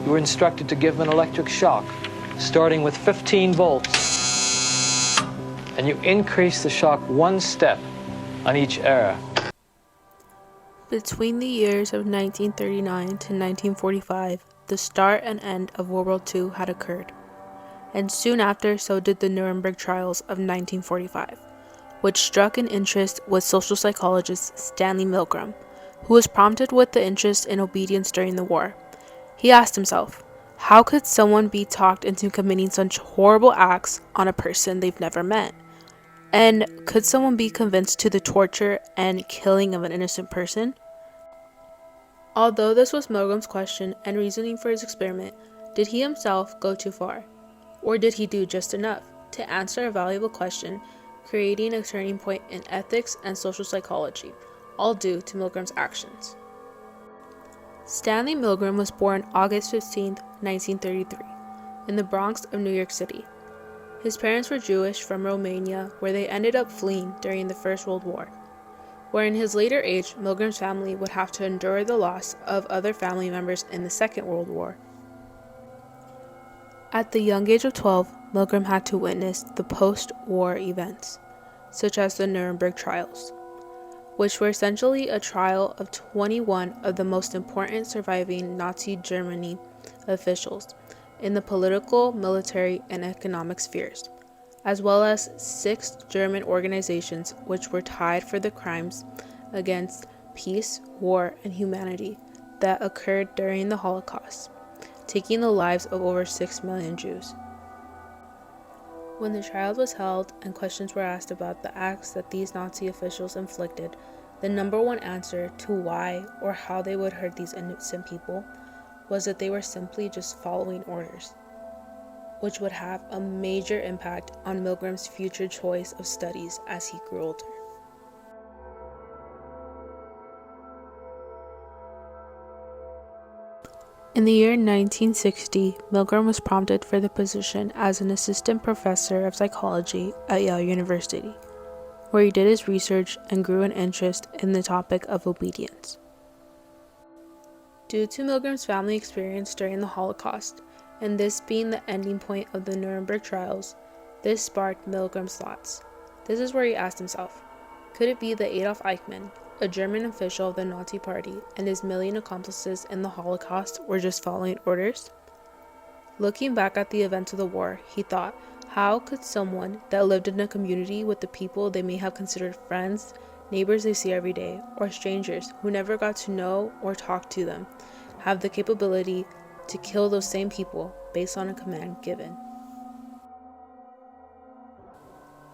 You were instructed to give him an electric shock, starting with 15 volts, and you increase the shock one step on each era. Between the years of 1939 to 1945, the start and end of World War II had occurred, and soon after so did the Nuremberg trials of 1945, which struck an interest with social psychologist Stanley Milgram, who was prompted with the interest in obedience during the war. He asked himself, how could someone be talked into committing such horrible acts on a person they've never met? And could someone be convinced to the torture and killing of an innocent person? Although this was Milgram's question and reasoning for his experiment, did he himself go too far? Or did he do just enough to answer a valuable question, creating a turning point in ethics and social psychology, all due to Milgram's actions? Stanley Milgram was born August 15, 1933, in the Bronx of New York City. His parents were Jewish from Romania, where they ended up fleeing during the First World War, where in his later age, Milgram's family would have to endure the loss of other family members in the Second World War. At the young age of 12, Milgram had to witness the post-war events, such as the Nuremberg trials, which were essentially a trial of 21 of the most important surviving Nazi Germany officials in the political, military, and economic spheres, as well as 6 German organizations which were tied for the crimes against peace, war, and humanity that occurred during the Holocaust, taking the lives of over 6 million Jews. When the trial was held and questions were asked about the acts that these Nazi officials inflicted, the number one answer to why or how they would hurt these innocent people was that they were simply just following orders, which would have a major impact on Milgram's future choice of studies as he grew older. In the year 1960, Milgram was prompted for the position as an assistant professor of psychology at Yale University, where he did his research and grew an interest in the topic of obedience. Due to Milgram's family experience during the Holocaust, and this being the ending point of the Nuremberg trials, this sparked Milgram's thoughts. This is where he asked himself, could it be that Adolf Eichmann, a German official of the Nazi Party, and his million accomplices in the Holocaust were just following orders? Looking back at the events of the war, he thought, how could someone that lived in a community with the people they may have considered friends, neighbors they see every day, or strangers who never got to know or talk to them, have the capability to kill those same people based on a command given?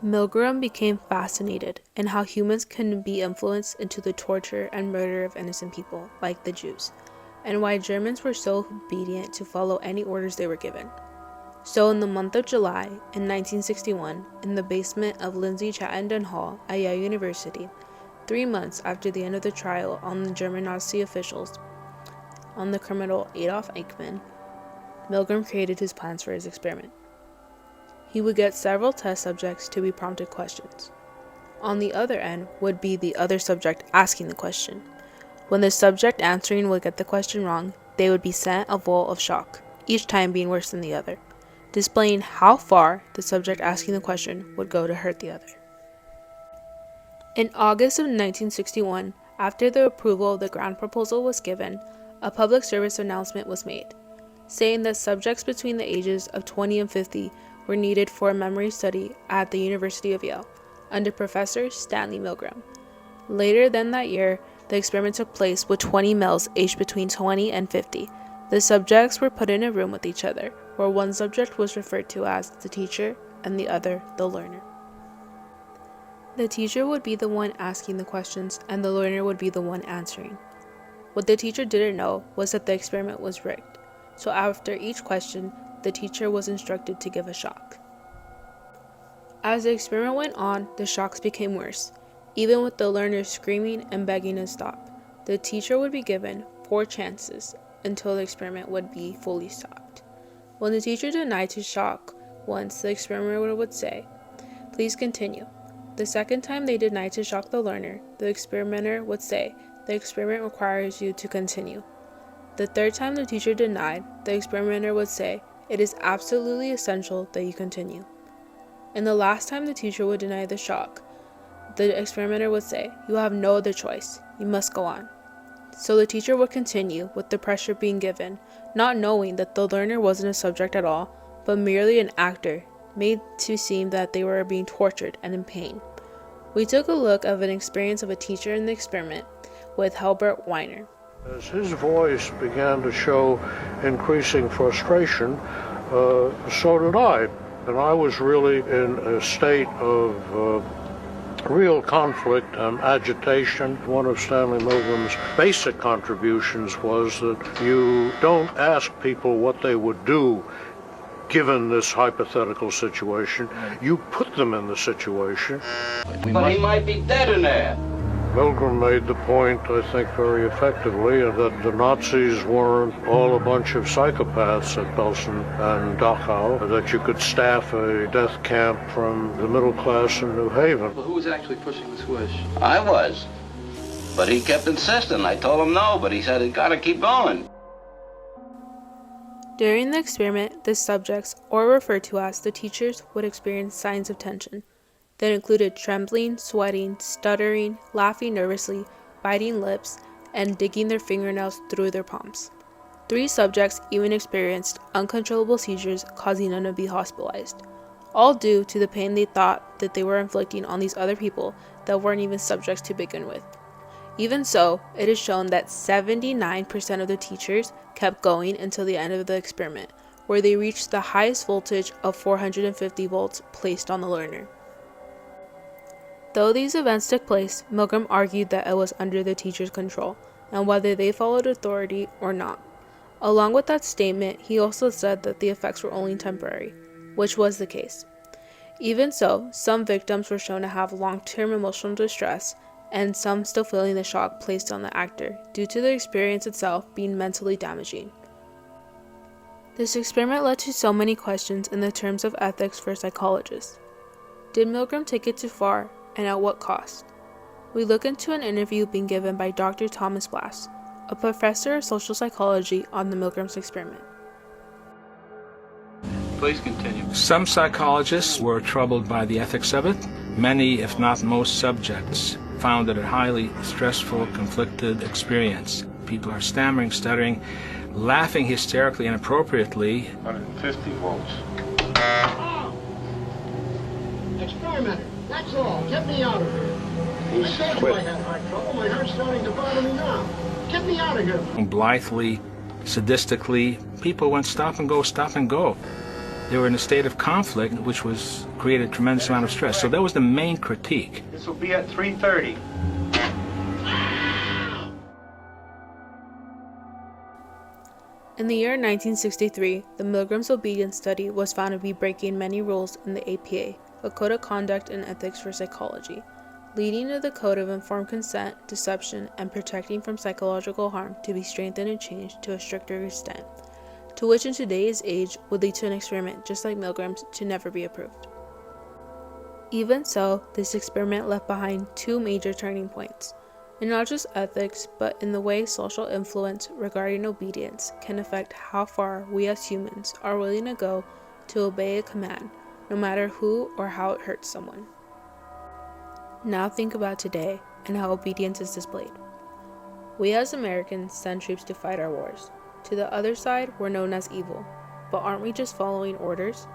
Milgram became fascinated in how humans can be influenced into the torture and murder of innocent people, like the Jews, and why Germans were so obedient to follow any orders they were given. So in the month of July in 1961, in the basement of Lindsay Chattenden Hall at Yale University, 3 months after the end of the trial on the German Nazi officials on the criminal Adolf Eichmann, Milgram created his plans for his experiment. He would get several test subjects to be prompted questions. On the other end would be the other subject asking the question. When the subject answering would get the question wrong, they would be sent a volt of shock, each time being worse than the other, displaying how far the subject asking the question would go to hurt the other. In August of 1961, after the approval of the grant proposal was given, a public service announcement was made, saying that subjects between the ages of 20 and 50 were needed for a memory study at the University of Yale, under Professor Stanley Milgram. Later than that year, the experiment took place with 20 males aged between 20 and 50. The subjects were put in a room with each other, where one subject was referred to as the teacher and the other the learner. The teacher would be the one asking the questions, and the learner would be the one answering. What the teacher didn't know was that the experiment was rigged, so after each question, the teacher was instructed to give a shock. As the experiment went on, the shocks became worse, even with the learner screaming and begging to stop. The teacher would be given 4 chances until the experiment would be fully stopped. When the teacher denied to shock once, the experimenter would say, "Please continue." The second time they denied to shock the learner, the experimenter would say, "The experiment requires you to continue." The third time the teacher denied, the experimenter would say, "It is absolutely essential that you continue." And the last time the teacher would deny the shock, the experimenter would say, "You have no other choice. You must go on." So the teacher would continue with the pressure being given, not knowing that the learner wasn't a subject at all, but merely an actor, made to seem that they were being tortured and in pain. We took a look at an experience of a teacher in the experiment with Herbert Weiner. As his voice began to show increasing frustration, so did I. And I was really in a state of real conflict and agitation. One of Stanley Milgram's basic contributions was that you don't ask people what they would do given this hypothetical situation. You put them in the situation. But he might be dead in there. Milgram made the point, I think very effectively, that the Nazis weren't all a bunch of psychopaths at Belsen and Dachau, that you could staff a death camp from the middle class in New Haven. Well, who was actually pushing the switch? I was. But he kept insisting. I told him no, but he said it gotta keep going. During the experiment, the subjects, or referred to as the teachers, would experience signs of tension. That included trembling, sweating, stuttering, laughing nervously, biting lips, and digging their fingernails through their palms. 3 subjects even experienced uncontrollable seizures, causing them to be hospitalized, all due to the pain they thought that they were inflicting on these other people that weren't even subjects to begin with. Even so, it is shown that 79% of the teachers kept going until the end of the experiment, where they reached the highest voltage of 450 volts placed on the learner. Though these events took place, Milgram argued that it was under the teacher's control, and whether they followed authority or not. Along with that statement, he also said that the effects were only temporary, which was the case. Even so, some victims were shown to have long-term emotional distress, and some still feeling the shock placed on the actor, due to the experience itself being mentally damaging. This experiment led to so many questions in the terms of ethics for psychologists. Did Milgram take it too far? And at what cost? We look into an interview being given by Dr. Thomas Blass, a professor of social psychology, on the Milgram's experiment. Please continue. Some psychologists were troubled by the ethics of it. Many, if not most subjects, found it a highly stressful, conflicted experience. People are stammering, stuttering, laughing hysterically and inappropriately. 150 volts. Experimenter, that's all. Get me out of here. I told you I had heart trouble. My heart's starting to bother me now. Get me out of here. Blithely, sadistically, people went stop and go, stop and go. They were in a state of conflict, which was created a tremendous amount of stress. So that was the main critique. This will be at 3:30. In the year 1963, the Milgram's obedience study was found to be breaking many rules in the APA, a code of conduct and ethics for psychology, leading to the code of informed consent, deception, and protecting from psychological harm to be strengthened and changed to a stricter extent, to which in today's age would lead to an experiment just like Milgram's to never be approved. Even so, this experiment left behind 2 major turning points, and not just ethics, but in the way social influence regarding obedience can affect how far we as humans are willing to go to obey a command, no matter who or how it hurts someone. Now think about today and how obedience is displayed. We as Americans send troops to fight our wars. To the other side, we're known as evil. But aren't we just following orders?